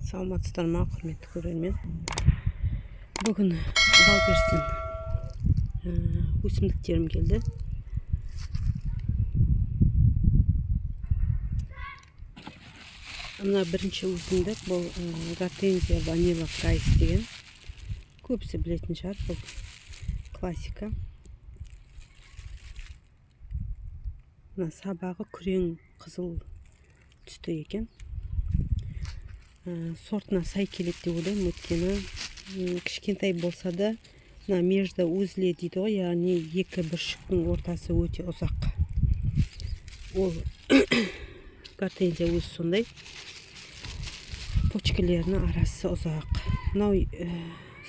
Саламатсыздар ма, құрметті көрермен. Бүгін Валберстен өсімдіктерім келді. Мына бірінші өсімдік бұл гортензия ванила прайс деген. Көбісі білетін шығар, бұл классика. Мына сабағы күрең қызыл түсті екен. Сортына сай келеді деп ойлаймын, өйткені кішкентай болса да мына межді өзіле дейді ғой, яғни екі бүршіктің ортасы өте ұзақ. Ол гортензия өзі сондай, почкелерінің арасы ұзақ. Мынау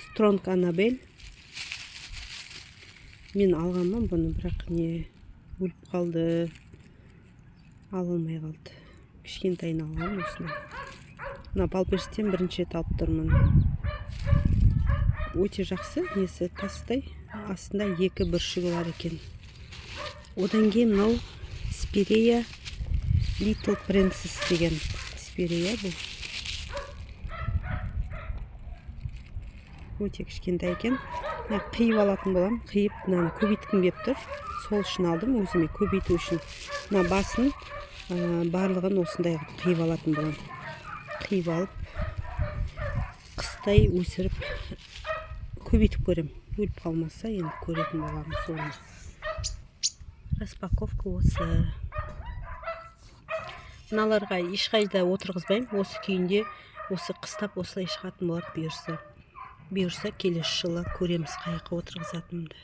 Strong Annabelle. Мен алғанмын бұны, бірақ не өліп қалды, алылмай қалды. Кішкентайын алғанмын осыны. Мына Валберстен бірінші рет алып тұрмын. Өте жақсы, несі тастай, астында екі бүршігі бар екен. Одан кейін мынау Спирея Little Princess деген Спирея бұл. Өте кішкентай екен. Қиып алатын болам, қиып мынаны көбейткім келіп тұр. Сол үшін алдым, өзіме көбейту үшін. Мына басын барлығын осындай қиып алатын болам. Қиып алып, қыстай өсіріп көбейтіп көрем. Өліп қалмаса, енді көретін боламыз оны. Распаковка осы. Мыналарға ешқайда отырғызбаймын. Осы күйінде, осы қыстап осылай шығатын болады бұйырса келесі жылы көреміз қайыққа отырғызатынымды.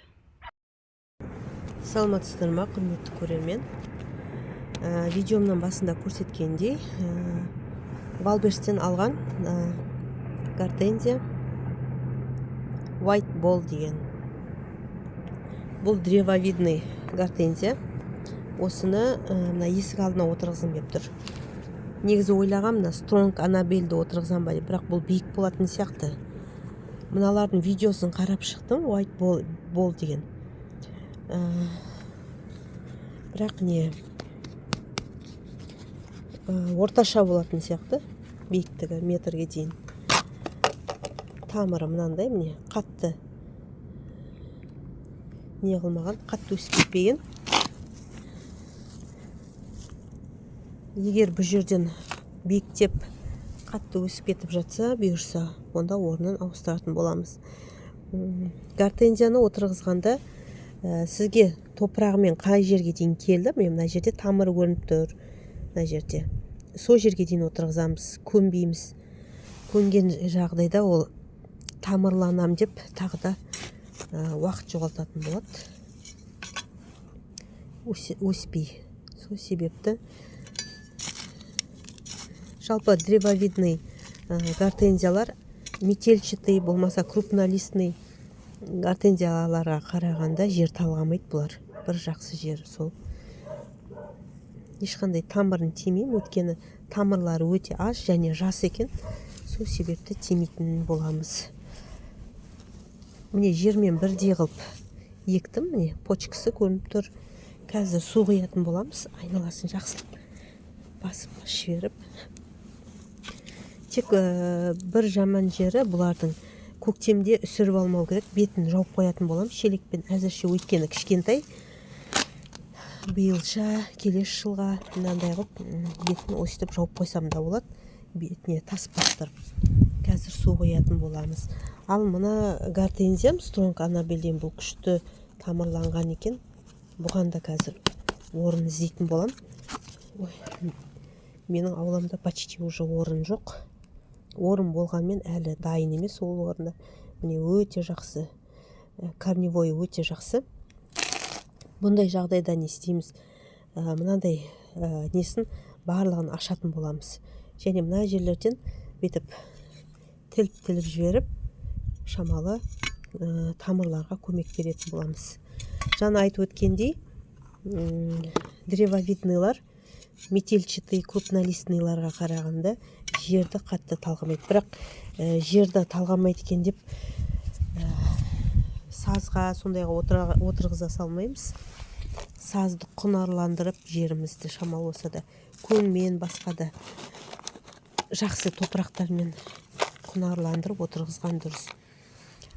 Саламатсыздар ма, құрметті көрермен. Видеомның басында көрсеткендей, Валберстен алған гортензия White Ball деген. Бұл древовидный гортензия. Осыны есік алдына отырғызым деп тұр. Негізі ойлағам, Strong Annabelle'ді отырғызам ба деп, бірақ бұл биік болатын сияқты. Мыналардың видеосын қарап шықтым, White Ball деген. Бірақ не орташа болатын сияқты, биіктігі метрге дейін. Тамыры мынандай, міне қатты не қылмаған, қатты өсіп кетпеген. Егер бұл жерден биіктеп қатты өсіп кетіп жатса, бұйырса, онда орнын ауыстыратын боламыз. Гортензияны отырғызғанда сізге топырағымен қай жерге дейін келді? Мен мына жерде тамыры көрініп тұр. Мына жерде. Сол жерге дейін отырғызамыз, көнбейміз. Көнген жағдайда ол тамырланам деп тағы да уақыт жоғалтатын болады. Өспей. Сол себепті жалпы древовидный гортензиялар метельчатый болмаса крупнолистный гортензияларға қарағанда жер талғамайды бұлар. Бір жақсы жер сол. Ешқандай тамырын тимеймін, өйткені тамырлары өте аз және жас екен. Сол себепті тимейтін боламыз. Міне жермен бірдей қылып ектім, міне почкасы көрініп тұр. Қазір су құятын боламыз, айналасын жақсылап басып жіберіп. Тек бір жаман жері бұлардың көктемде үсіріп алмау керек, бетін жауып қоятын болам, шелекпен әзірше, өйткені кішкентай. Биылша келесі жылға мынандай қылып бетін өстіп жауып қойсам да болады, бетіне тас бастырып. Қазір су құятын боламыз. Ал мына гортензиям Strong Annabelle'ден бұл күшті тамырланған екен. Бұған да қазір орын іздейтін болам. Менің ауламда почти уже орын жоқ. Орын болғанмен әлі дайын емес ол орында. Міне өте жақсы. Корневой өте жақсы. Бұндай жағдайда не істейміз? Мынандай несін барлығын ашатын боламыз. Және мына жерлерден бетіп тіліп жіберіп, шамалы тамырларға көмек беретін боламыз. Жаңа айтып өткендей, древовидныйлар метельчатый крупнолистныйларға қарағанда жерді қатты талғамайды. Бірақ жерді талғамайды екен деп сазға сондайға отырғыза салмаймыз. Сазды құнарландырып жерімізді шамалы болса да, көңмен басқа да жақсы топырақтармен құнарландырып отырғызған дұрыс.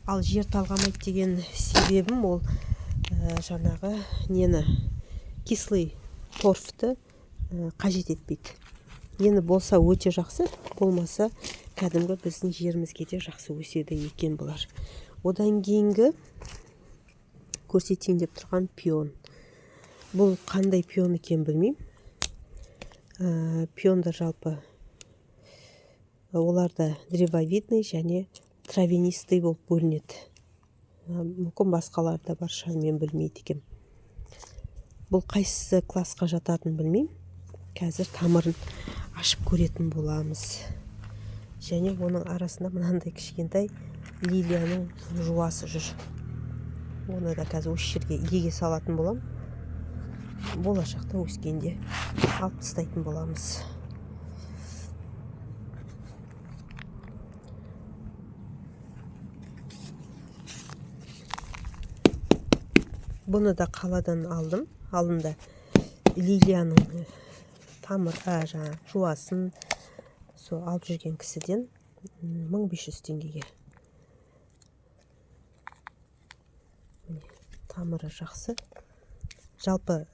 Ал жер талғамайды деген себебім ол жаңағы нені кислый торфты қажет етпейді. Енді болса өте жақсы, болмаса кәдімгі біздің жерімізге де жақсы өседі екен бұлар. Одан кейінгі көрсетейін деп тұрған пион. Бұл қандай пион екен білмеймін. Пиондар жалпы оларда древовидный және травянистый болып бөлінеді. Мүмкін басқаларда бар шығар, мен білмейді екем. Бұл қайсысы классқа жататын білмеймін. Қазір тамырын ашып көретін боламыз. Және оның арасында мынандай кішкентай лилияның жуасы жүр. Оны да қазір осы жерге еге салатын болам. Болашақта өскенде алып тастайтын боламыз. Бұны да қаладан алдым. Алдында лилияның жуасын сол алып жүрген кісіден 1500 теңгеге. Тамыры жақсы. Жалпы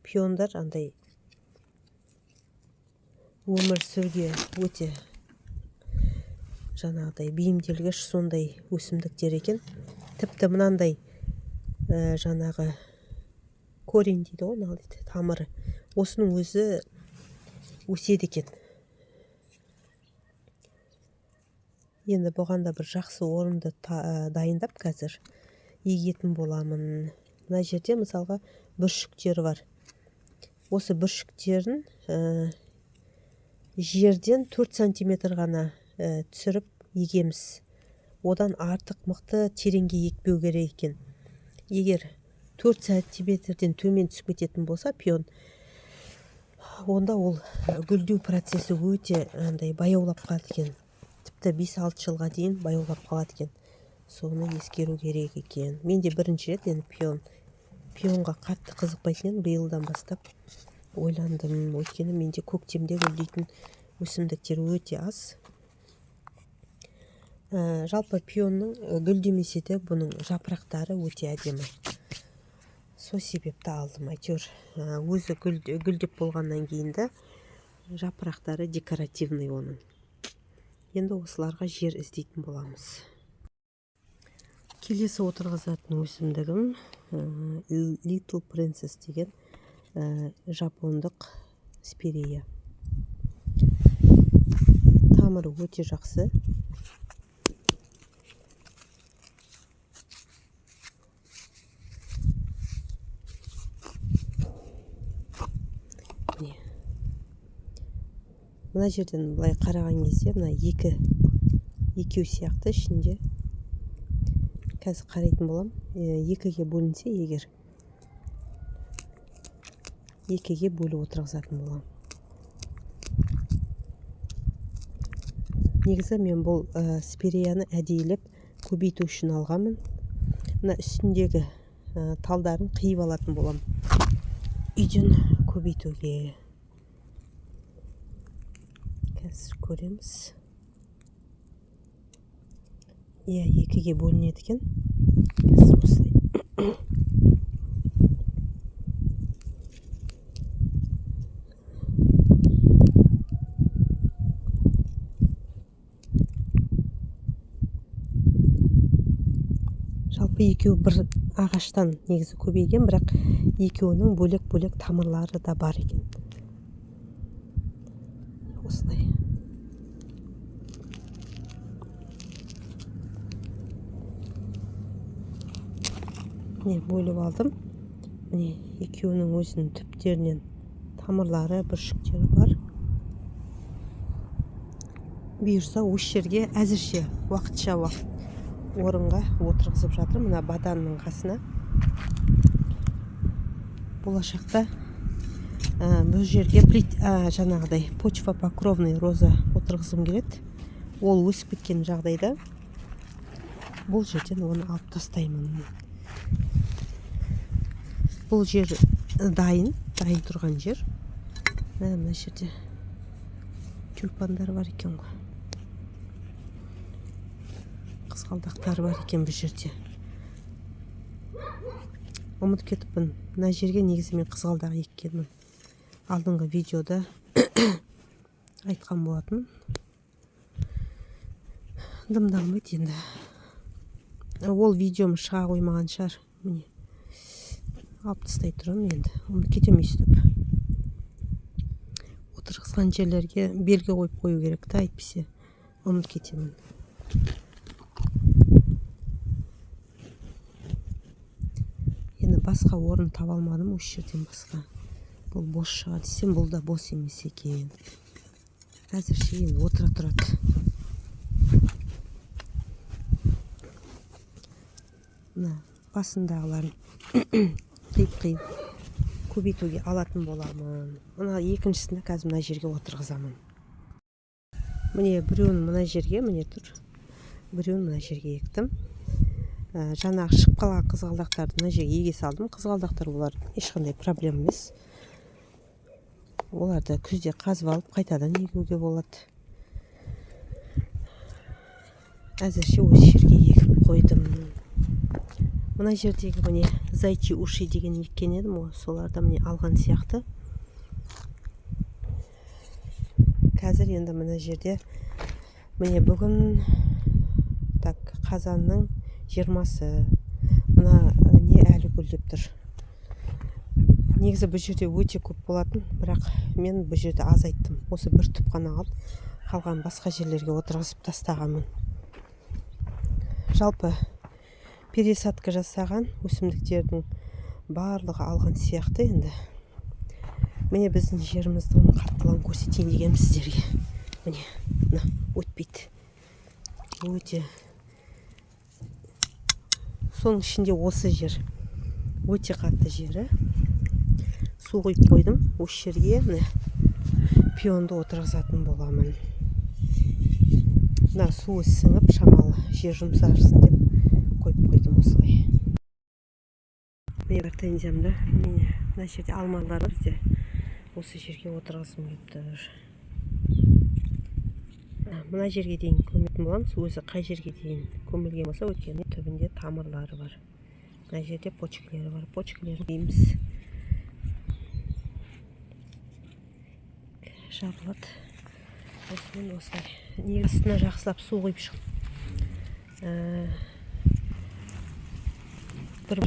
пиондар андай өмір сүруге өте жаңағыдай бейімделгіш сондай өсімдіктер екен. Тіпті мынандай жаңағы корень дейді ғой, тамыры. Осының өзі өседі екен. Енді бұған да бір жақсы орынды дайындап қазір егетін боламын. Мына жерде мысалға бүршіктері бар. Осы бүршіктерін жерден 4 сантиметр ғана түсіріп егеміз. Одан артық мықты тереңге екпеу керек екен. Егер 4 сантиметрден төмен түсіп кететін болса пион, онда ол гүлдеу процесі өте баяулап қалады екен. Тіпті 5-6 жылға дейін баяулап қалады екен. Соны ескеру керек екен. Мен де бірінші рет енді пионға қатты қызықпайтын, биылдан бастап ойландым. Өйткені менде көктемде гүлдейтін өсімдіктер өте аз. Жалпы пионның гүлдемесе де бұның жапырақтары өте әдемі. Сол себепті алдым. Әйтеуір өзі гүлдеп болғаннан кейінді жапырақтары декоративный оның. Енді осыларға жер іздейтін боламыз. Келесі отырғызатын өсімдігім Little Princess деген жапондық спирея. Тамыры өте жақсы. Мына жерден былай қараған кезде мына екеу сияқты ішінде. Қазір қарайтын болам. Екіге бөлінсе егер. Екіге бөліп отырғызатын болам. Негізі мен бұл спиреяны әдейілеп көбейту үшін алғанмын. Мына үстіндегі талдарын қиып алатын болам. Үйден көбейтуге. Қазір көреміз. Екіге бөлінеді екен. Қазір осылай. Жалпы екеуі бір ағаштан негізі көбейген, бірақ екеуінің бөлек-бөлек тамырлары да бар екен. Осылай. Бөліп алдым. Екеуінің өзінің түптерінен тамырлары, бүршіктері бар. Бұйырса осы жерге әзірше уақытша орынға отырғызып жатыр. Мына баданның қасына. Болашақта бұл жерге жаңағыдай почва покровный роза отырғызым келеді. Ол өсіп кеткен жағдайда бұл жерден оны алып тастаймын. Бұл жер дайын тұрған жер. Мына жерде тюльпандар бар екен ғой. Қызғалдақтар бар екен бұл жерде. Ұмытып кетіппін. Мына жерге негізі мен қызғалдақ еккенмін. Алдыңғы видеода айтқан болатын. Дымдалмайды енді. Ол видеом шыға қоймаған шығар. Міне. Алып тастай тұрамын енді. Оны кетем өйстіп. Отырғызған жерлерге белгі қойып қою керек та, әйтпесе ұмытып кетемін. Енді басқа орын таба алмадым, осы жерден басқа. Бұл бос шығар десем, бұл да бос емес екен. Әзірше енді отыра тұрады. Мына басындағыларын қиып көбейтуге алатын боламын. Мына екіншісінде қазір мына жерге отырғызамын. Міне біреуін мына жерге, міне тұр. Біреуін мына жерге ектім. Жаңағы шығып қалған қызғалдақтарды мына жерге еге салдым. Қызғалдақтар олар ешқандай проблема емес. Оларды күзде қазып алып қайтадан егуге болады. Әзірше осы жерге егіп қойдым. Мына жердегі міне зайчи уши деген еккен едім ғой, соларды міне алған сияқты. Қазір енді мына жерде міне бүгін қазанның 20-сы. Мына не әлі гүлдеп тұр. Негізі бұл жерде өте көп болатын, бірақ мен бұл жерде азайттым. Осы бір түп қана алып, қалған басқа жерлерге отырғызып тастағанмын. Жалпы пересадка жасаған өсімдіктердің барлығы алған сияқты енді. Міне біздің жеріміздің қаттылығын көрсетейін деген сіздерге. Міне, өтпейді. Өте. Соның ішінде осы жер өте қатты жері. Су құйып қойдым. Осы жерге пионды отырғызатын боламын. Мына суы сіңіп шамалы жер жұмсарсын деп қойып қойдым осылай. Міне гортензиямда мына жерде алмалар бар бізде. Осы жерге отырғызым келіп тұр. Мына жерге дейін көметін боламыз. Өзі қай жерге дейін көмілген болса, өйткені түбінде тамырлары бар. Мына жерде почкалары бар. Почкаларын дейміз. Жабылады. Осымен осылай. Негізіне жақсылап су құйып шығып. Бір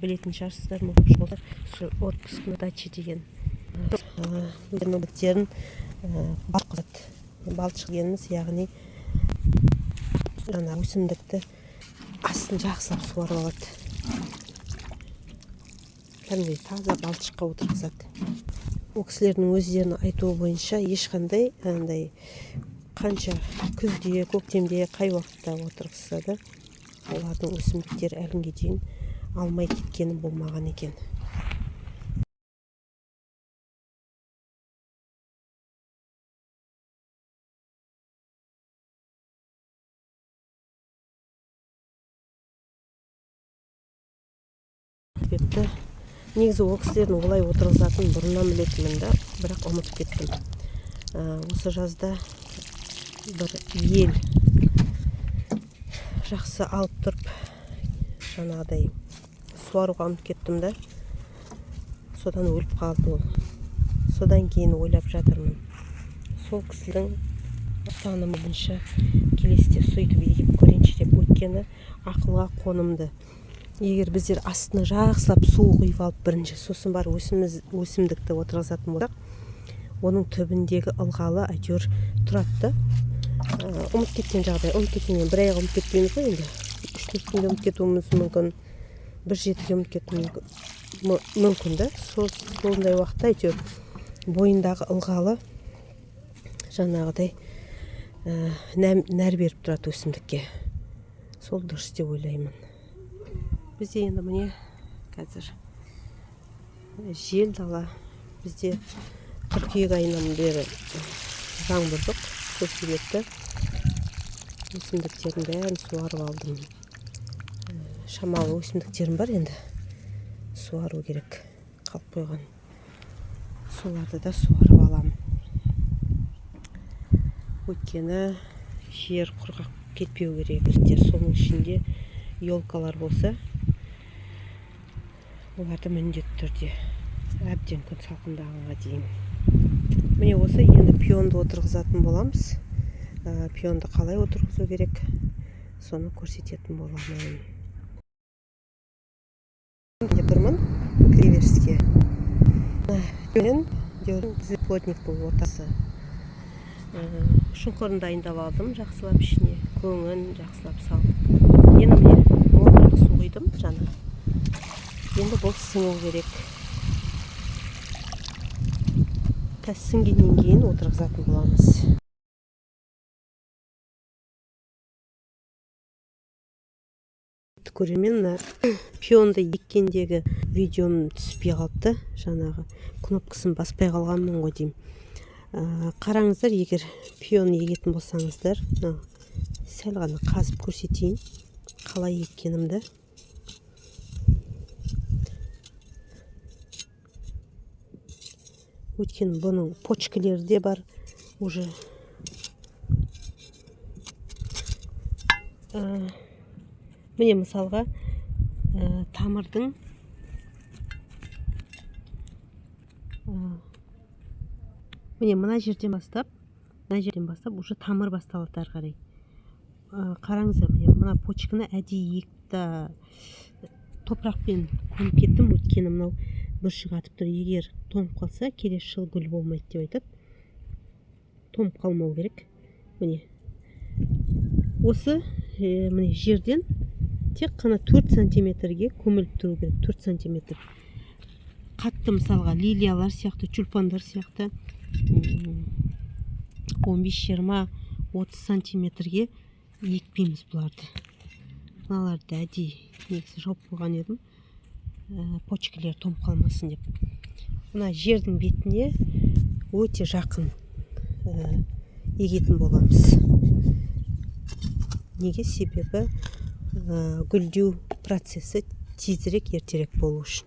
білетін шығарсыздар мүмкін отпуск на даче деген өздерінің балшық дегеніміз, яғни жаңа өсімдікті астын жақсылап суарып алады. Кәдімгідей таза балшыққа отырғызады. Ол кісілердің өздерінің айтуы бойынша ешқандай қанша күзде, көктемде, қай уақытта отырғызса да олардың өсімдіктері әлінге дейін алмай кеткені болмаған екен. Негізі ол кісілердің олай отырғызатын бұрыннан білетінмін да, бірақ ұмытып кеттім. Осы жазда бір ел жақсы алып тұрып, жаңағыдай суаруға ұмытып кеттім да, содан өліп қалды ол. Содан кейін ойлап жатырмын. Сол кісілердің ұстанымы бойынша келесіде сөйтіп егіп көрейінші деп, өйткені ақылға қонымды. Егер біздер астына жақсылап су құйып алып бірінші, сосын бар өсімдікті отырғызатын болсақ, оның түбіндегі ылғалы әйтеуір тұрады да. Ұмытып кеткен жағдай, ұмытып кеткеннен бір айға ұмытып кетпейміз ғой енді. 3-4 күнде ұмытып кетуіміз мүмкін, бір жетіге ұмытып кетуіміз мүмкін да. Сондай уақытта әйтеуір бойындағы ылғалы жаңағыдай нәр беріп тұрады өсімдікке. Сол дұрыс деп ойлаймын. Бізде енді міне қазір жел дала. Бізде қыркүйек айынан бері жаңбыр жоқ. Сол себепті өсімдіктердің бәрін суарып алдым. Шамалы өсімдіктерім бар енді. Суару керек. Қалып қойған. Соларды да суарып аламын. Өйткені жер құрғақ кетпеу керек. Егер соның ішінде елкалар болса, оларды міндетті түрде әбден күн салқындағанға дейін. Міне осы енді пионды отырғызатын боламыз. Пионды қалай отырғызу керек, соны көрсететін боламын. Тұрмын креверске. Мен плотниктің ортасы. Шұңқырын дайындап алдым, жақсылап ішіне көңін жақсылап салып. Енді міне молырақ су құйдым жаңа. Енді бұл сіңу керек. Сіңгеннен кейін отырғызатын боламыз. Көрермен, пионды еккендегі видеом түспей қалыпты. Жаңағы кнопкасын баспай қалғанмын ғой деймін. Қараңыздар, егер пион егетін болсаңыздар, сәл ғана қазып көрсетейін қалай еккенімді. Өйткені бұның почкілері де бар уже. Міне мысалға тамырдың міне мына жерден бастап уже тамыр басталады ары қарай. Қараңыздар, міне мына почканы әдейі екті топырақпен көміп кеттім. Өйткені мынау бүршік атып тұр. Егер тоңып қалса, келесі жыл гүл болмайды деп айтады. Тоңып қалмау керек. Міне осы міне жерден тек қана 4 сантиметрге көміліп тұру керек. 4 сантиметр. Қатты мысалға лилиялар сияқты, тюльпандар сияқты 15-20-30 сантиметрге екпейміз бұларды. Мыналарды әдейі негізі жауып қойған едім, почкілер тоңып қалмасын деп. Мына жердің бетіне өте жақын егетін боламыз. Неге? Себебі гүлдеу процесі тезірек, ертерек болу үшін.